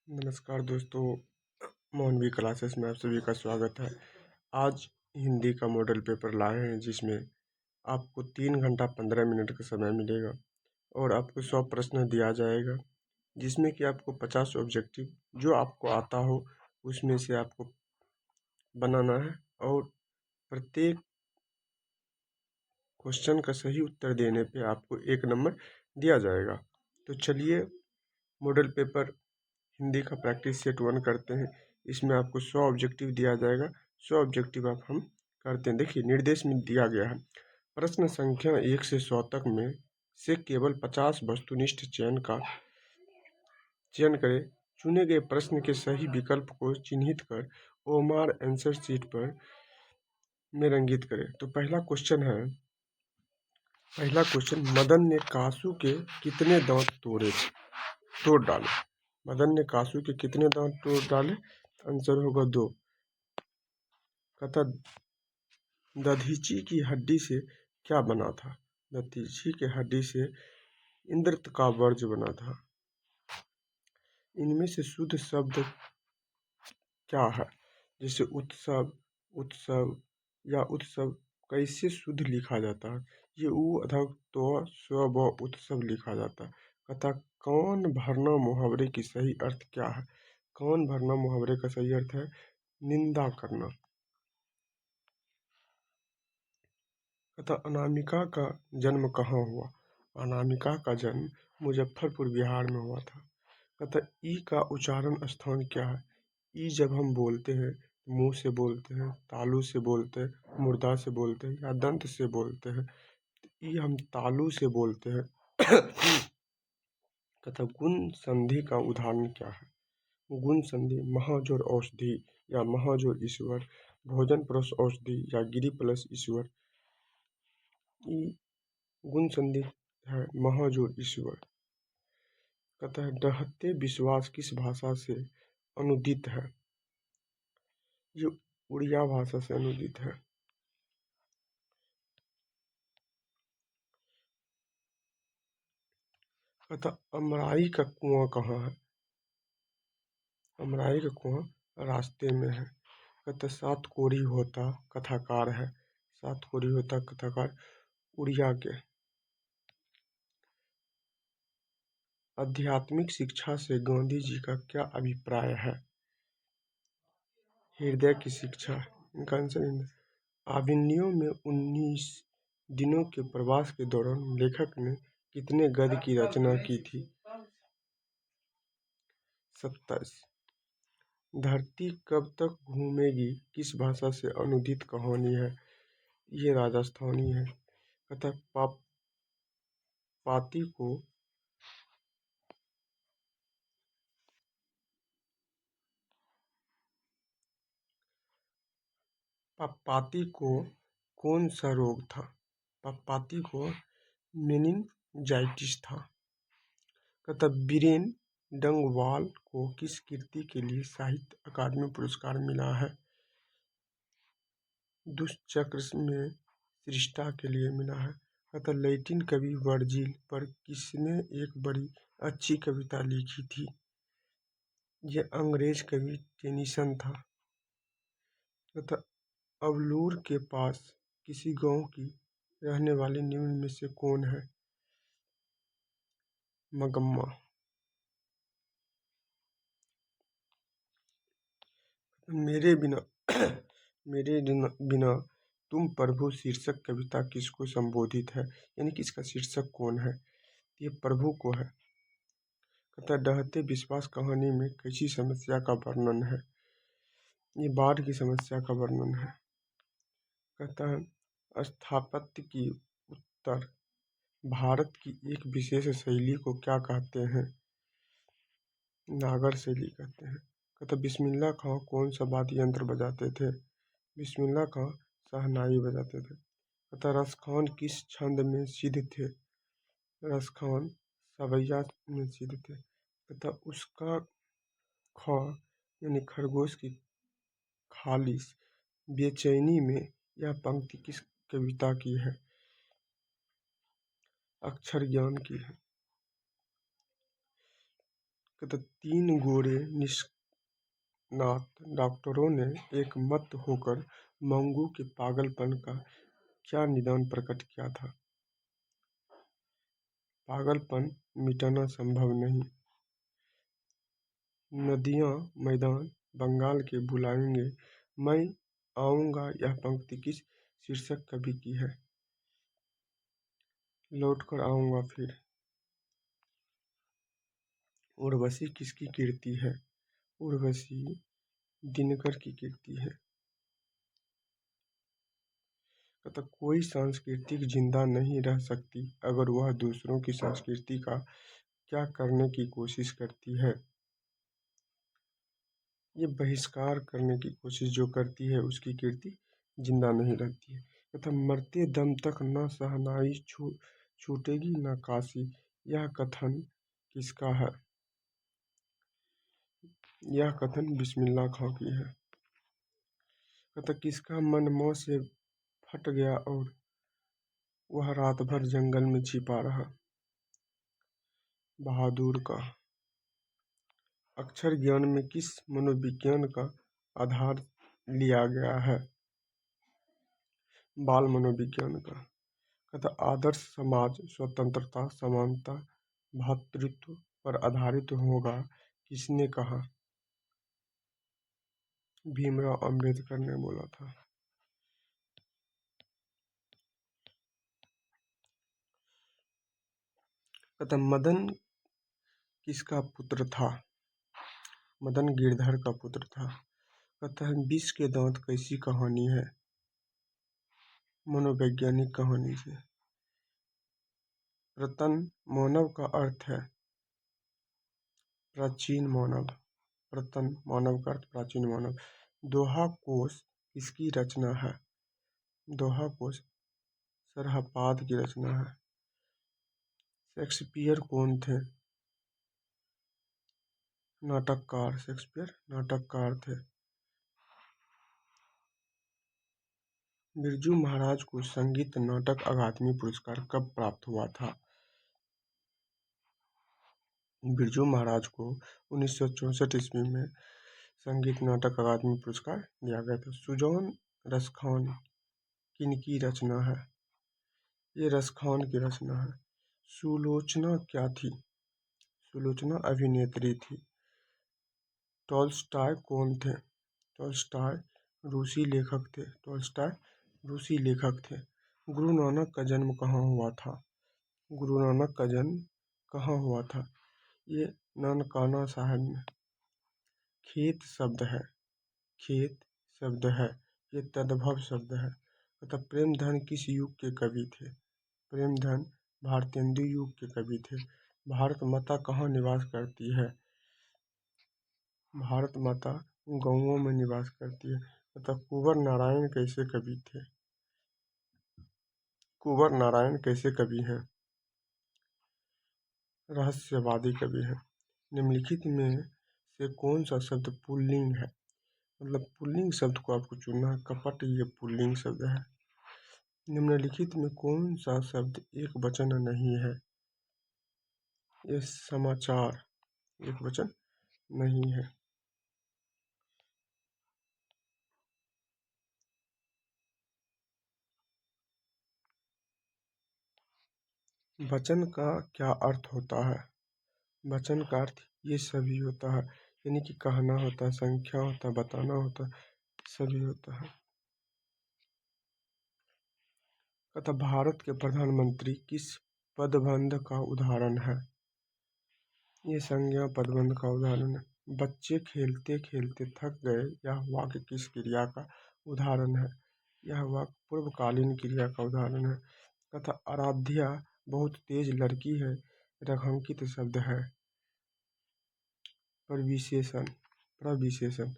नमस्कार दोस्तों, मोहनवी क्लासेस में आप सभी का स्वागत है। आज हिंदी का मॉडल पेपर लाए हैं जिसमें आपको 3 घंटा 15 मिनट का समय मिलेगा और आपको 100 प्रश्न दिया जाएगा, जिसमें कि आपको 50 ऑब्जेक्टिव जो आपको आता हो उसमें से आपको बनाना है और प्रत्येक क्वेश्चन का सही उत्तर देने पे आपको 1 नंबर दिया जाएगा। तो चलिए मॉडल पेपर हिंदी का प्रैक्टिस सेट 1 करते हैं। इसमें आपको 100 ऑब्जेक्टिव दिया जाएगा। 100 ऑब्जेक्टिव आप हम करते हैं। देखिए निर्देश में दिया गया है, प्रश्न संख्या 1 से 100 तक में से केवल 50 वस्तुनिष्ठ चयन करें। चुने गए प्रश्न के सही विकल्प को चिन्हित कर ओमार आंसर शीट पर में रंगित करें। तो पहला क्वेश्चन, मदन ने कासू के कितने दांत तोड़ डाले। मदन ने कासू के कितने दांत तोड़ डाले? आंसर होगा 2। कथा, दधीची की हड्डी से क्या बना था? दधीची की हड्डी से इंद्र का वर्ज बना था। इनमें से शुद्ध शब्द क्या है? जैसे उत्सव, उत्सव या उत्सव कैसे शुद्ध लिखा जाता है? ये उ अधक तो स्व व उत्सव लिखा जाता है। कथा, कौन भरना मुहावरे की सही अर्थ क्या है? कौन भरना मुहावरे का सही अर्थ है निंदा करना। तथा अनामिका का जन्म कहाँ हुआ? अनामिका का जन्म मुजफ्फरपुर बिहार में हुआ था। तथा ई का उच्चारण स्थान क्या है? ई जब हम बोलते हैं मुंह से बोलते हैं, तालु से बोलते हैं, मुर्दा से बोलते हैं या दंत से बोलते हैं। ई हम तालु से बोलते हैं। तथा गुण संधि का उदाहरण क्या है? गुण संधि महाजोर औषधि या महाजोर ईश्वर, भोजन प्लस औषधि या गिरी प्लस ईश्वर। गुण संधि है महाजोर ईश्वर। कहता है डहते विश्वास किस भाषा से अनुदित है? ये उड़िया भाषा से अनुदित है। कहता अमराई का कुआं कहाँ है? अमराई का कुआं रास्ते में है। कहता सात कोरी होता कथाकार है। सात कोरी होता कथाकार उड़िया के। आध्यात्मिक शिक्षा से गांधी जी का क्या अभिप्राय है? हृदय की शिक्षा। इनका आंसर आविन्यो में 19 दिनों के प्रवास के दौरान लेखक ने कितने गद्य की रचना की थी? 27। धरती कब तक घूमेगी किस भाषा से अनुदित कहानी है? ये राजस्थानी है। कहता पाती को पाती को कौन सा रोग था? पाती को मेनिनजाइटिस था। कहता बीरेन डंगवाल को किस कृति के लिए साहित्य अकादमी पुरस्कार मिला है? दुष्चक्र में सृष्टा के लिए मिला है। कहता लैटिन कवि वर्जिल पर किसने एक बड़ी अच्छी कविता लिखी थी? ये अंग्रेज कवि टेनिसन था। कहता अवलूर के पास किसी गांव की रहने वाले निम्न में से कौन है? मगम्मा। मेरे बिना बिना तुम प्रभु शीर्षक कविता किसको संबोधित है? यानी कि इसका शीर्षक कौन है? ये प्रभु को है। कहता डहते विश्वास कहानी में किसी समस्या का वर्णन है? ये बाढ़ की समस्या का वर्णन है। कहता है स्थापत्य की उत्तर भारत की एक विशेष शैली को क्या कहते हैं? नागर शैली कहते हैं। कहता बिस्मिल्लाह खां कौन सा वाद्य यंत्र बजाते थे? बिस्मिल्लाह खां शहनाई बजाते थे। कहता रसखान किस छंद में सिद्ध थे? रसखान सवैया में सिद्ध थे। तथा उसका ख यानी खरगोश की खालिश बेचैनी में यह पंक्ति किस कविता की है? अक्षर ज्ञान की है। कहता तीन गोरे निष्णात डॉक्टरों ने एक मत होकर मंगू के पागलपन का क्या निदान प्रकट किया था। पागलपन मिटाना संभव नहीं। नदियाँ मैदान बंगाल के बुलाएंगे, मैं आऊँगा। यह पंक्ति किस शीर्षक कवि की है। लौट कर आऊँगा फिर। उर्वशी किसकी कीर्ति है। उर्वशी दिनकर की कीर्ति है। कहता कोई संस्कृति जिंदा नहीं रह सकती अगर वह दूसरों की संस्कृति का क्या करने की कोशिश करती है। ये बहिष्कार करने की कोशिश जो करती है उसकी कीर्ति जिंदा नहीं रहती है। तथा मरते दम तक न शहनाई छूटेगी न काशी। यह कथन किसका है। यह कथन बिस्मिल्लाह खां की है। कहता किसका मन मोह से फट गया और वह रात भर जंगल में छिपा रहा। बहादुर का। अक्षर ज्ञान में किस मनोविज्ञान का आधार लिया गया है। बाल मनोविज्ञान का। कहता आदर्श समाज स्वतंत्रता समानता भातृत्व पर आधारित होगा किसने कहा। भीमराव अंबेडकर ने बोला था। कहता मदन किसका पुत्र था। मदन गिरधर का पुत्र था। कहता है विष के दांत कैसी कहानी है। मनोवैज्ञानिक कहानी से। प्रतन मानव का अर्थ है प्राचीन मानव। प्रतन मानव का अर्थ प्राचीन मानव। दोहा कोश किसकी रचना है। दोहा कोश सरहपाद की रचना है। शेक्सपियर कौन थे। नाटककार। शेक्सपियर नाटककार थे। बिरजू महाराज को संगीत नाटक अकादमी पुरस्कार कब प्राप्त हुआ था। बिरजू महाराज को 1964 ईस्वी में संगीत नाटक अकादमी पुरस्कार दिया गया था। सुजौन रसखान किनकी रचना है। ये रसखान की रचना है। सुलोचना क्या थी। सुलोचना अभिनेत्री थी। टॉल्स्टॉय कौन थे। टॉल्स्टॉय रूसी लेखक थे। टॉल्स्टॉय रूसी लेखक थे। गुरु नानक का जन्म कहाँ हुआ था। गुरु नानक का जन्म कहाँ हुआ था। ये ननकाना साहब में। खेत शब्द है। खेत शब्द है। ये तद्भव शब्द है। तथा प्रेमधन किस युग के कवि थे। प्रेमधन भारतेंदु युग के कवि थे। भारत माता कहाँ निवास करती है। भारत माता गाँवों में निवास करती है। तथा कुंवर नारायण कैसे कवि थे। कुंवर नारायण कैसे कवि हैं। रहस्यवादी कवि हैं। निम्नलिखित में से कौन सा शब्द पुल्लिंग है। मतलब पुल्लिंग शब्द को आपको चुनना है। कपट ये पुल्लिंग शब्द है। निम्नलिखित में कौन सा शब्द एक वचन नहीं है। ये समाचार एक वचन नहीं है। वचन का क्या अर्थ होता है। वचन का अर्थ ये सभी होता है। यानी कि कहना होता है, संख्या होता है, बताना होता है, सभी होता है। तथा भारत के प्रधानमंत्री किस पदबंध का उदाहरण है। ये संज्ञा पदबंध का उदाहरण है। बच्चे खेलते खेलते थक गए। यह वाक्य किस क्रिया का उदाहरण है। यह वाक्य पूर्वकालीन क्रिया का उदाहरण है। तथा आराध्या बहुत तेज लड़की है। रेखांकित शब्द है। प्रविशेषण। प्रविशेषण।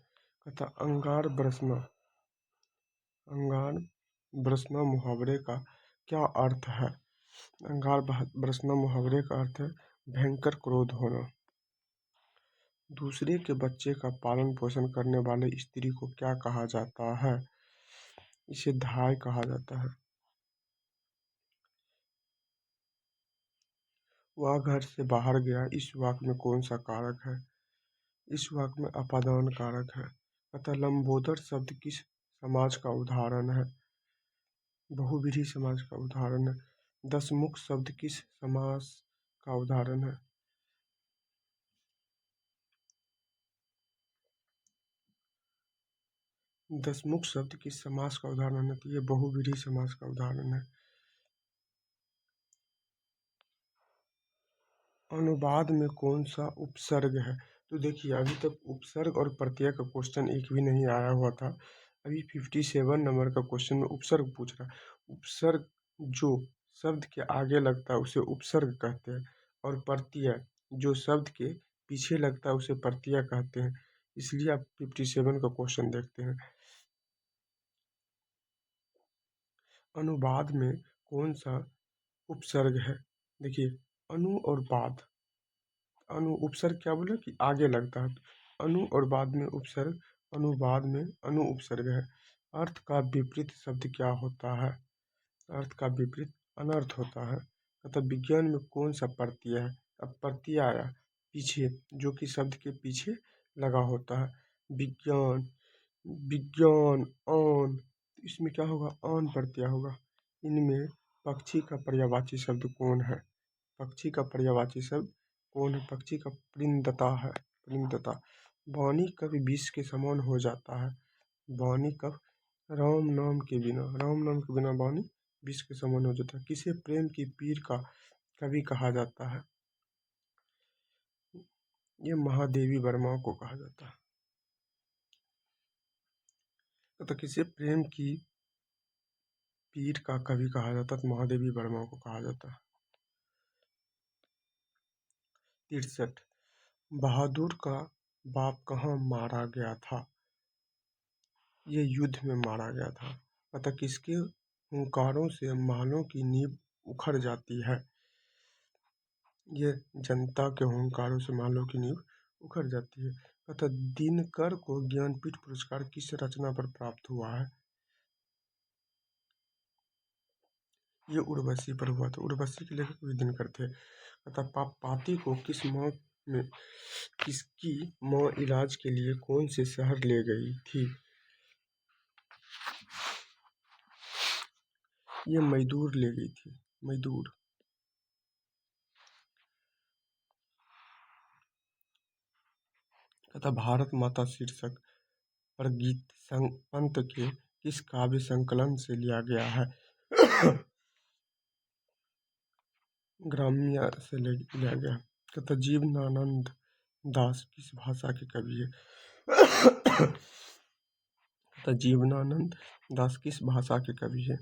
तथा अंगार बरसना। अंगार बरसना मुहावरे का क्या अर्थ है। अंगार बरसना मुहावरे का अर्थ है भयंकर क्रोध होना। दूसरे के बच्चे का पालन पोषण करने वाले स्त्री को क्या कहा जाता है। इसे धाय कहा जाता है। वह घर से बाहर गया, इस वाक्य में कौन सा कारक है? इस वाक्य में अपादान कारक है। अतः लंबोदर शब्द किस समाज का उदाहरण है? बहुव्रीहि समाज का उदाहरण है। दशमुख शब्द किस समास का उदाहरण है? दशमुख शब्द किस समास का उदाहरण है? तो ये बहुव्रीहि समास का उदाहरण है। अनुवाद में कौन सा उपसर्ग है? तो देखिए, अभी तक उपसर्ग और प्रत्यय का क्वेश्चन एक भी नहीं आया हुआ था। अभी 57 नंबर का क्वेश्चन में उपसर्ग पूछ रहा है। उपसर्ग जो शब्द के आगे लगता है उसे उपसर्ग कहते हैं, और प्रत्यय जो शब्द के पीछे लगता है उसे प्रत्यय कहते हैं। इसलिए आप 57 का क्वेश्चन देखते हैं। अनुवाद में कौन सा उपसर्ग है? देखिए, अनु और बाद। अनु उपसर्ग क्या बोले कि आगे लगता है, अनु और बाद में उपसर्ग, अनुवाद में अनु उपसर्ग है। अर्थ का विपरीत शब्द क्या होता है? अर्थ का विपरीत अनर्थ होता है। अतः विज्ञान में कौन सा प्रत्यय है? अब प्रत्यय आया पीछे, जो कि शब्द के पीछे लगा होता है। विज्ञान, विज्ञान, आन, इसमें क्या होगा? आन प्रत्यय होगा। इनमें पक्षी का पर्यायवाची शब्द कौन है? पक्षी का पर्यायवाची शब्द कौन है? पक्षी का परिंदता है, परिंदता। वाणी कब विष के समान हो जाता है? वाणी कब? राम नाम के बिना, राम नाम के बिना वाणी विष के समान हो जाता है। किसे प्रेम की पीर का कवि कहा जाता है? ये महादेवी वर्मा को कहा जाता है। तो किसे प्रेम की पीर का कवि कहा जाता है? तो महादेवी वर्मा को कहा जाता है। 63, बहादुर का बाप कहाँ मारा गया था? ये युद्ध में मारा गया था। अतः किसके हुंकारों से महलों की नींव उखड़ जाती है? ये जनता के हुंकारों से महलों की नींव उखड़ जाती है। अतः दिनकर को ज्ञानपीठ पुरस्कार किस रचना पर प्राप्त हुआ है? ये उर्वशी पर हुआ था। उर्वशी के लेखक भी दिनकर थे। अतः पाती को किस माँ में किसकी माँ इलाज के लिए कौन से शहर ले गई थी? ये मैदूर ले गई थी, मैदूर। तथा भारत माता शीर्षक पर गीत पंत के किस काव्य संकलन से लिया गया है? ग्राम्य से लिया गया। तथा जीवनानंद दास किस भाषा के कवि है? तथा जीवनानंद दास किस भाषा के कवि है?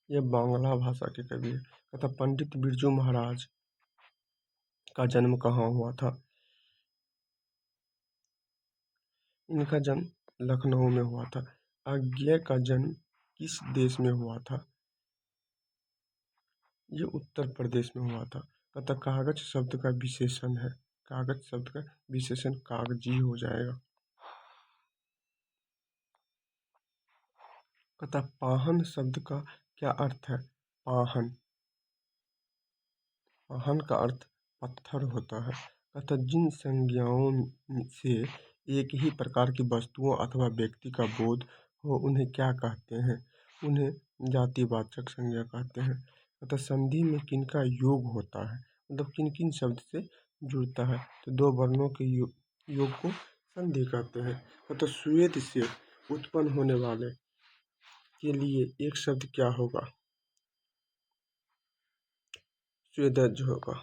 ये बांग्ला भाषा के कवि है। तथा पंडित बिरजू महाराज का जन्म कहाँ हुआ था? इनका जन्म लखनऊ में हुआ था। आज्ञा का जन्म किस देश में हुआ था? ये उत्तर प्रदेश में हुआ था। तथा कागज शब्द का विशेषण है। कागज शब्द का विशेषण कागजी हो जाएगा। तथा पाहन शब्द का क्या अर्थ है? पाहन, पाहन का अर्थ पत्थर होता है। तथा जिन संज्ञाओं से एक ही प्रकार की वस्तुओं अथवा व्यक्ति का बोध हो उन्हें क्या कहते हैं? उन्हें जातिवाचक संज्ञा कहते हैं। तथा संधि में किनका योग होता है? मतलब किन किन शब्द से जुड़ता है? तो दो वर्णों के योग को संधि कहते हैं। तथा स्वेद से उत्पन्न होने वाले के लिए एक शब्द क्या होगा? स्वेदज होगा।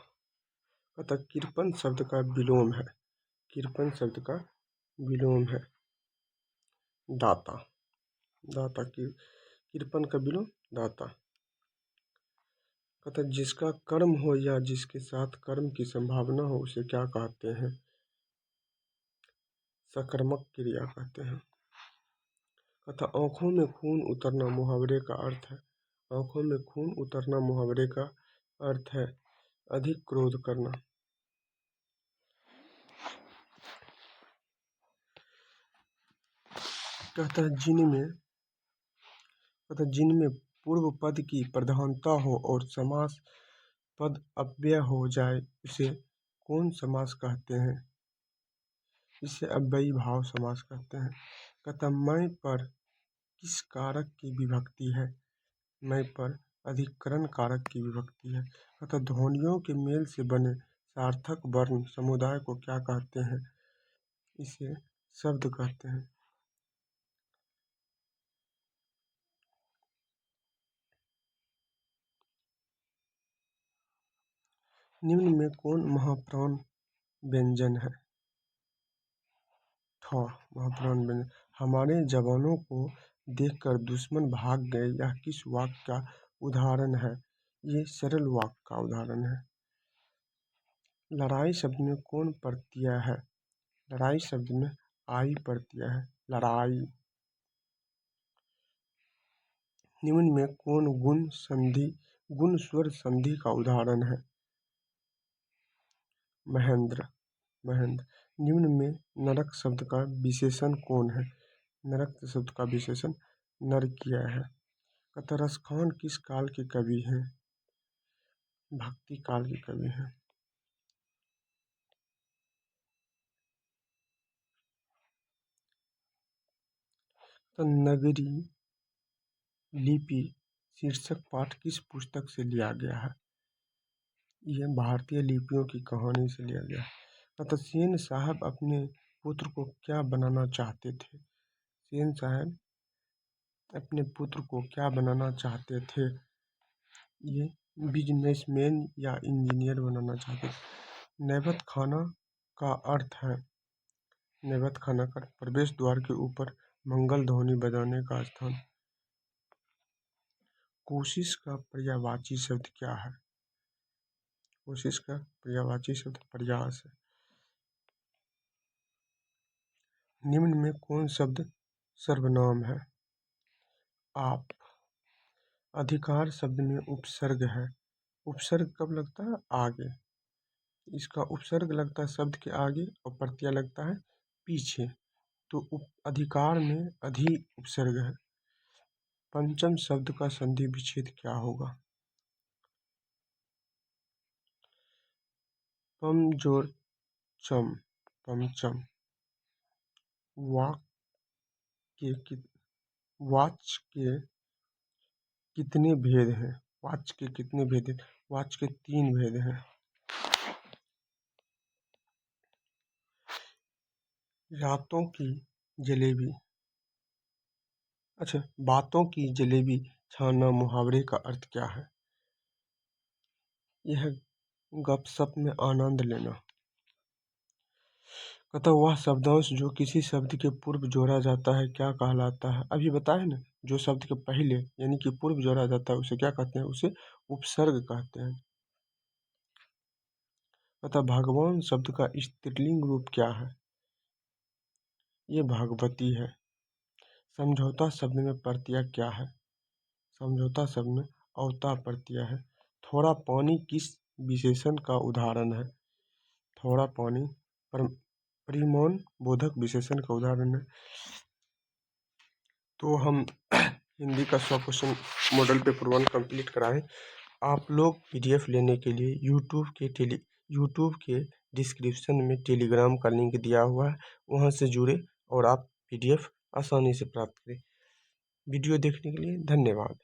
अतः कृपण शब्द का विलोम है। कृपण शब्द का विलोम है दाता। दाता की कृपण का विलोम दाता। अतः जिसका कर्म हो या जिसके साथ कर्म की संभावना हो उसे क्या कहते हैं? सकर्मक क्रिया कहते हैं। अतः आंखों में खून उतरना मुहावरे का अर्थ है। आंखों में खून उतरना मुहावरे का अर्थ है अधिक क्रोध करना। कहता जिनमें पूर्व पद की प्रधानता हो और समास पद अव्यय हो जाए उसे कौन समास कहते हैं? इसे अव्ययी भाव समास कहते हैं। कहता मैं पर किस कारक की विभक्ति है? मैं पर अधिकरण कारक की विभक्ति है। कहता ध्वनियों के मेल से बने सार्थक वर्ण समुदाय को क्या कहते हैं? इसे शब्द कहते हैं। निम्न में कौन महाप्राण व्यंजन है? ठ महाप्राण व्यंजन। हमारे जवानों को देखकर दुश्मन भाग गए, यह किस वाक्य का उदाहरण है? ये सरल वाक्य का उदाहरण है। लड़ाई शब्द में कौन प्रत्यय है? लड़ाई शब्द में आई प्रत्यय है। लड़ाई। निम्न में कौन गुण स्वर संधि का उदाहरण है? महेंद्र। महेंद्र। निम्न में नरक शब्द का विशेषण कौन है? नरक शब्द का विशेषण नरकीय है। कहता रसखान किस काल के कवि हैं? भक्ति काल के कवि हैं। तो नगरी लिपि शीर्षक पाठ किस पुस्तक से लिया गया है? यह भारतीय लिपियों की कहानी से लिया गया है। कहता सेन साहब अपने पुत्र को क्या बनाना चाहते थे? सेन साहब अपने पुत्र को क्या बनाना चाहते थे? ये बिजनेसमैन या इंजीनियर बनाना चाहते थे। नैबत खाना का अर्थ है? नैबत खाना का प्रवेश द्वार के ऊपर मंगल ध्वनि बजाने का स्थान। कोशिश का पर्यायवाची शब्द क्या है? कोशिश का पर्यायवाची शब्द प्रयास है। निम्न में कौन शब्द सर्वनाम है? आप। अधिकार शब्द में उपसर्ग है। उपसर्ग कब लगता है? आगे। इसका उपसर्ग लगता है शब्द के आगे और प्रत्यय लगता है पीछे। तो अधिकार में अधि उपसर्ग है। पंचम शब्द का संधि विच्छेद क्या होगा? पम जोर चम। पंचम। वाच के कितने भेद हैं? वाच के कितने भेद हैं? वाच के 3 भेद हैं। रातों की जलेबी अच्छा बातों की जलेबी छाना मुहावरे का अर्थ क्या है? यह गपशप में आनंद लेना। कहता वह शब्दांश जो किसी शब्द के पूर्व जोड़ा जाता है क्या कहलाता है? अभी बताए ना, जो शब्द के पहले यानी कि पूर्व जोड़ा जाता है उसे क्या कहते हैं? उसे उपसर्ग कहते हैं। कहता भगवान शब्द का स्त्रीलिंग रूप क्या है? ये भगवती है। समझौता शब्द में प्रत्यय क्या है? समझौता शब्द में अवता प्रत्यय है। थोड़ा पानी किस विशेषण का उदाहरण है? थोड़ा पानी परिमाण बोधक विशेषण का उदाहरण है। तो हम हिंदी का 100 क्वेश्चन मॉडल पेपर 1 कंप्लीट कराएं। आप लोग PDF लेने के लिए यूट्यूब के डिस्क्रिप्शन में टेलीग्राम का लिंक दिया हुआ है, वहां से जुड़े और आप PDF आसानी से प्राप्त करें। वीडियो देखने के लिए धन्यवाद।